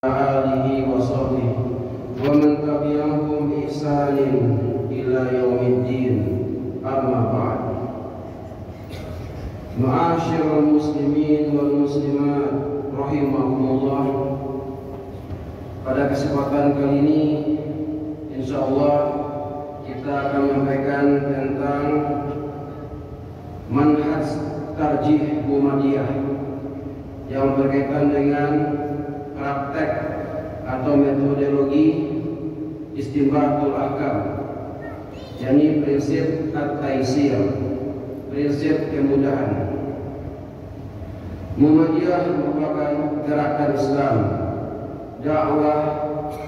alihi wa sahbihi wa man tabi'ahum bi ihsanin ila yaumiddin. Amma ba'd. Ma'asyiral muslimin wal muslimat rahimakumullah. Pada kesempatan kali ini insyaallah kita akan menyampaikan tentang manhaj tarjih Muhammadiyah yang berkaitan dengan praktek atau metodologi istinbatul ahkam, yakni prinsip at-taisir, prinsip kemudahan. Muhammadiyah merupakan gerakan Islam, dakwah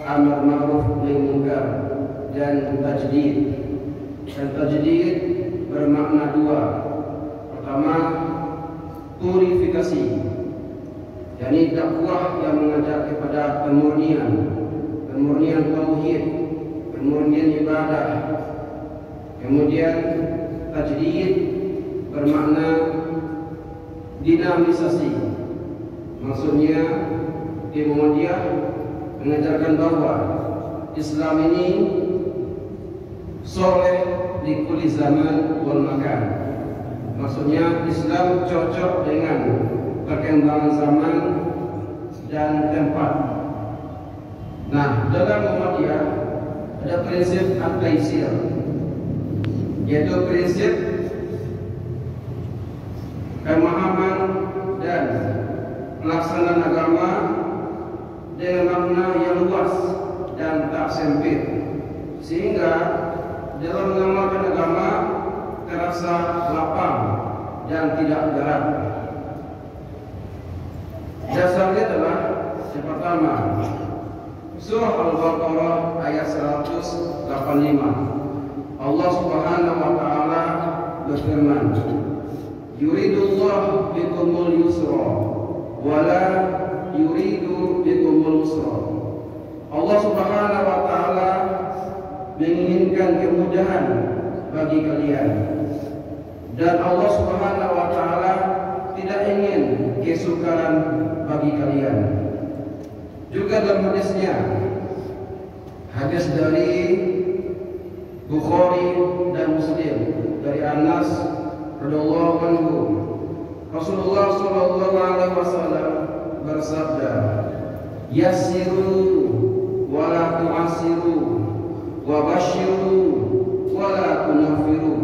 amar ma'ruf nahi munkar dan tajdid. Dan tajdid bermakna dua. Pertama, purifikasi, yakni dakwah yang mengajak kepada pemurnian tauhid, pemurnian ibadah. Kemudian tajdid bermakna dinamisasi. Maksudnya di Muhammadiyah mengajarkan bahwa Islam ini soleh di kulli zaman wal makan. Maksudnya Islam cocok dengan perkembangan zaman dan tempat. Nah, dalam Muhammadiyah ada prinsip at-taisir, yaitu prinsip pemahaman dan pelaksanaan agama dengan makna yang luas dan tak sempit, sehingga dalam mengamalkan agama terasa lapang dan tidak berat. Dasarnya adalah yang pertama, surah Al-Baqarah ayat 185. Allah Subhanahu wa taala berfirman, yuridullahu bikumul yusra wa la yuridu bikumul usra. Allah Subhanahu wa taala menginginkan kemudahan bagi kalian, dan Allah Subhanahu wa taala tidak ingin kesukaran bagi kalian. Juga dalam hadisnya, hadis dari Bukhari dan Muslim dari Anas radhiyallahu anhu, Rasulullah sallallahu alaihi wasallam bersabda, yassiru wa la tu'assiru wa basyiru wa la tunaffiru.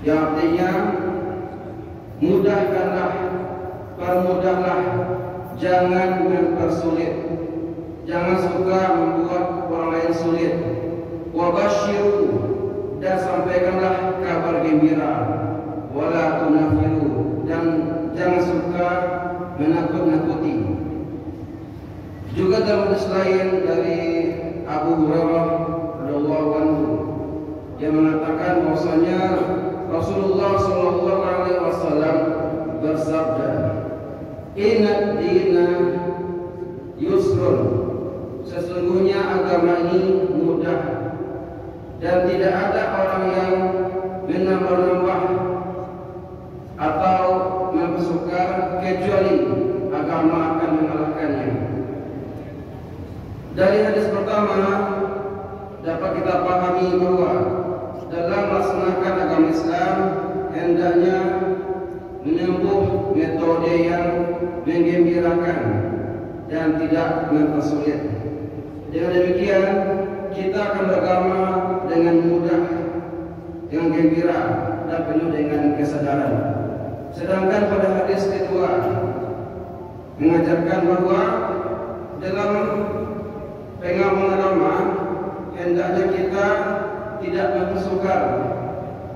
Yang artinya, mudahkanlah, permudahlah, jangan mempersulit, jangan suka membuat orang lain sulit. Wa basyiru, dan sampaikanlah kabar gembira. Wa la tunaffiru, dan jangan suka menakut-nakuti. Juga dalam hadis lain dari Abu Hurairah radhiyallahu anhu yang mengatakan bahwasanya Rasulullah sallallahu alaihi wasallam bersabda, inna dina yusrun, sesungguhnya agama ini mudah dan tidak ada orang yang menambah-nambah atau mempersukar kecuali agama akan mengalahkannya. Dari hadis pertama dapat kita pahami bahwa dalam melaksanakan agama Islam hendaknya menempuh metode yang menggembirakan dan tidak mempersulit. Dengan demikian kita akan beragama dengan mudah, dengan gembira dan penuh dengan kesadaran. Sedangkan pada hadis kedua mengajarkan bahwa dalam pengamalan agama hendaknya kita tidak mempersukar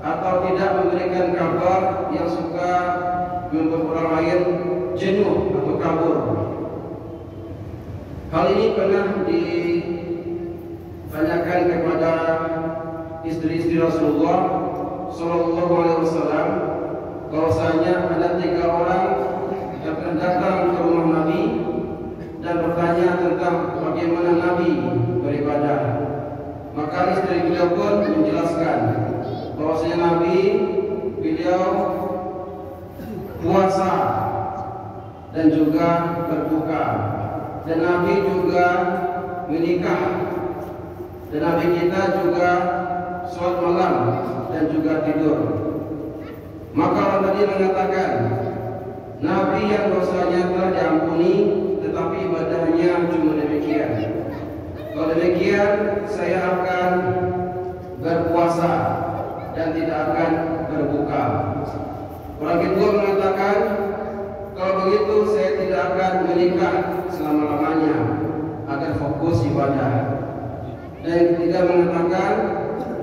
atau tidak memberikan kabar yang suka membuat orang lain jenuh atau kabur. Hal ini pernah ditanyakan kepada istri-istri Rasulullah sallallahu alaihi wasallam, bahwasanya ada 3 orang yang pernah datang ke rumah Nabi dan bertanya tentang bagaimana Nabi beribadah. Maka istri beliau pun menjelaskan bahwasanya Nabi beliau puasa dan juga berbuka. dan Nabi juga menikah, dan Nabi kita juga sholat malam dan juga tidur. Maka orang tadi mengatakan Nabi yang dosanya telah diampuni, tetapi ibadahnya cuma demikian. Kalau demikian, saya akan berpuasa dan tidak akan berbuka. Orang kedua mengatakan, kalau begitu saya tidak akan menikah selama-lamanya agar fokus ibadah. Dan yang ketiga mengatakan,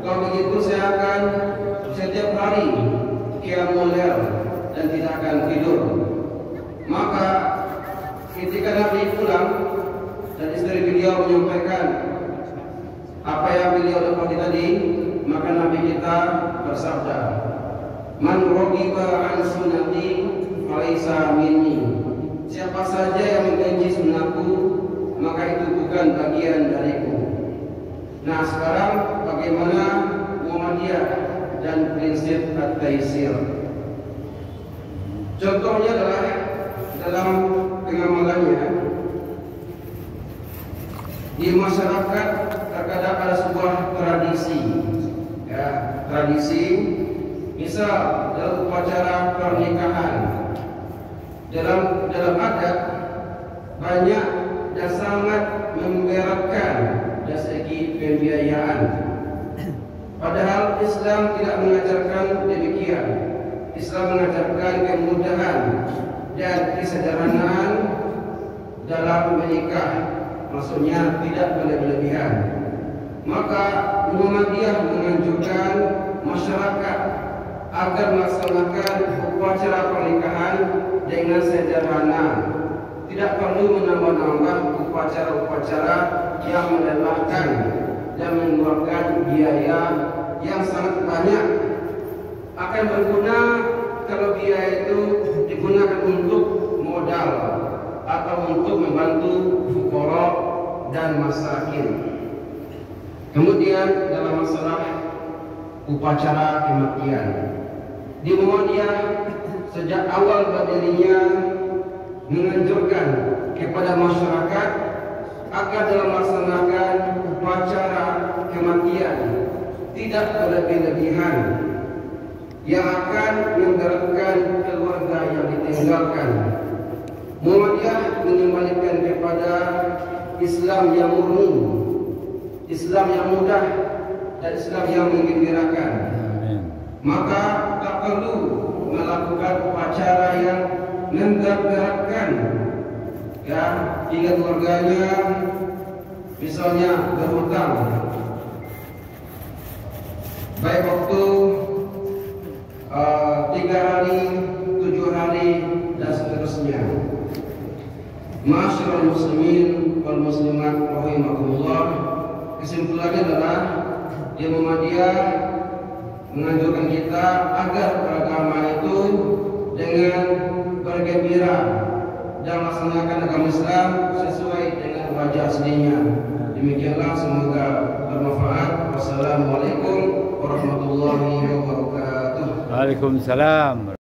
kalau begitu saya akan setiap hari qiyamul lail dan tidak akan tidur. Maka ketika Nabi pulang dan istri beliau menyampaikan apa yang beliau dapati tadi, maka Nabi kita bersabda, "Man raghiba an sunnati falaisa minni." Siapa saja yang membenci sunnahku, maka itu bukan bagian dariku. Nah, sekarang bagaimana Muhammadiyah dan prinsip at-taisir? Contohnya adalah dalam pengamalannya di masyarakat terkadang ada sebuah tradisi, ya, tradisi misal dalam upacara pernikahan, dalam adat banyak dan sangat memberatkan dari segi pembiayaan. Padahal Islam tidak mengajarkan demikian. Islam mengajarkan kemudahan dan kesederhanaan dalam menikah, maksudnya tidak berlebihan. Maka Muhammadiyah menganjurkan masyarakat agar melaksanakan upacara pernikahan dengan sederhana. Tidak perlu menambah-nambah upacara-upacara yang melelahkan dan mengeluarkan biaya yang sangat banyak. Akan berguna kalau biaya itu digunakan untuk modal atau untuk membantu fuqara dan masakin. Kemudian dalam masalah upacara kematian, di Muhammadiyah sejak awal berdirinya menganjurkan kepada masyarakat agar dalam melaksanakan upacara kematian tidak berlebih-lebihan yang akan memberatkan keluarga yang ditinggalkan. Muhammadiyah mengembalikan kepada Islam yang murni, Islam yang mudah, dan Islam yang menggembirakan. Maka tak perlu melakukan upacara yang memberatkan, ya, hingga keluarganya misalnya berhutang, baik waktu 3 hari, 7 hari, dan seterusnya. Ma'asyiral muslimin wal muslimat rahimakumullah, kesimpulannya adalah di Muhammadiyah menganjurkan kita agar beragama itu dengan bergembira dan melaksanakan agama Islam sesuai dengan wajah aslinya. Demikianlah, semoga bermanfaat. Wassalamualaikum warahmatullahi wabarakatuh. Waalaikumsalam.